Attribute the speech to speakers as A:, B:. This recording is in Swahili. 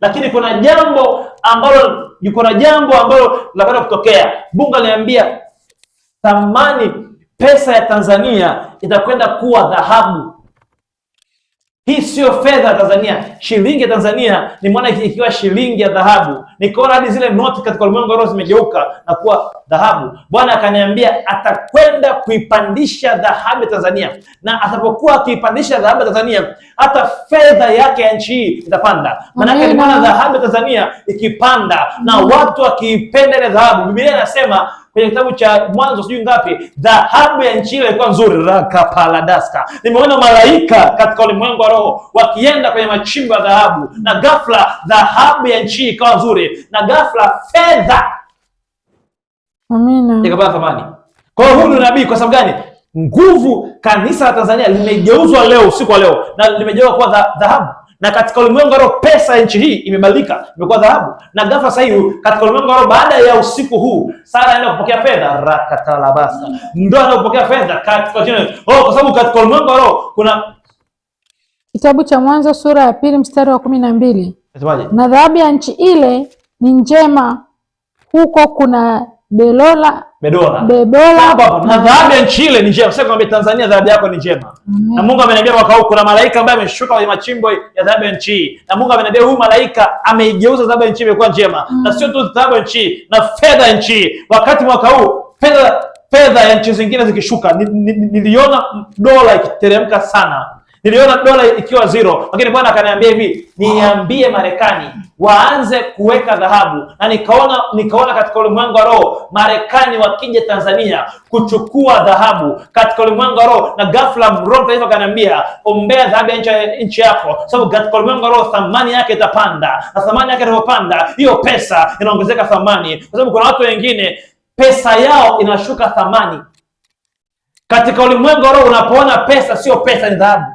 A: lakini kuna jambo ambalo linakwenda kutokea. Mungu aliniambia thamani pesa ya Tanzania itakwenda kuwa dhahabu. Hii sio fedha ya Tanzania, shilingi ya Tanzania nimeona ikiwa shilingi ya dhahabu. Nikaona hadi zile noti katika ulimwengu roho zimegeuka na kuwa dhahabu. Bwana akaniambia atakwenda kuipandisha dhahabu ya Tanzania, na atapokuwa akiipandisha dhahabu ya Tanzania, hata fedha yake ya nchi hii itapanda. Maana yake nimeona dhahabu ya Tanzania ikipanda na watu wakiipenda ile dhahabu. Biblia inasema kwenye kitabu cha Mwanzo sijui ngapi, dhahabu ya nchi ile ilikuwa nzuri, rakapaladaska. Nimeona malaika katika ulimwengu wa roho wakienda kwenye machimbo ya dhahabu, na ghafla dhahabu ya nchi ikawa nzuri, na ghafla fedha ikapata thamani. Kwa hiyo huu ni nabii. Kwa sababu gani? Nguvu kanisa la Tanzania limegeuzwa leo, usiku wa leo, na limegeuzwa kuwa dhahabu. Na katika ulimwengu wa roho pesa ya nchi hii imebadilika, imekuwa dhahabu. Na ghafla sasa hivi katika ulimwengu wa roho, baada ya usiku huu, Sara anaenda kupokea fedha, rakatalabasa, ndio anaenda kupokea fedha katika jina. Kwa sababu katika ulimwengu wa roho kuna
B: kitabu cha Mwanzo sura ya 2 mstari wa 12. Na dhahabu ya nchi ile ni njema, huko kuna Bebola. Na dhahabu ya nchi ile ni njema. Sasa kwamba Tanzania dhahabu yako ni njema. Na Mungu ameniambia mwaka huu kuna malaika ambaye ameshuka kwenye machimbo ya dhahabu ya nchi. Na Mungu ameniambia huyu malaika ameigeuza dhahabu ya nchi imekuwa njema. Na sio tu dhahabu ya nchi, na fedha ya nchi. Wakati mwaka huu fedha ya nchi zingine zikishuka, niliona dola ikiteremka sana. Niliona dola ikiwa zero, lakini Bwana akaniambia hivi, niambie Marekani waanze kuweka dhahabu. Na nikaona katika ulimwengu wa roho Marekani wakija Tanzania kuchukua dhahabu katika ulimwengu wa roho, na ghafla Roho Mtakatifu akaniambia ombea dhahabu ya nchi yako, sababu katika ulimwengu wa roho thamani yake itapanda, na thamani yake itapanda, hiyo pesa inaongezeka thamani, kwa sababu kuna watu wengine pesa yao inashuka thamani. Katika ulimwengu wa roho unapoona pesa sio pesa, ni dhahabu.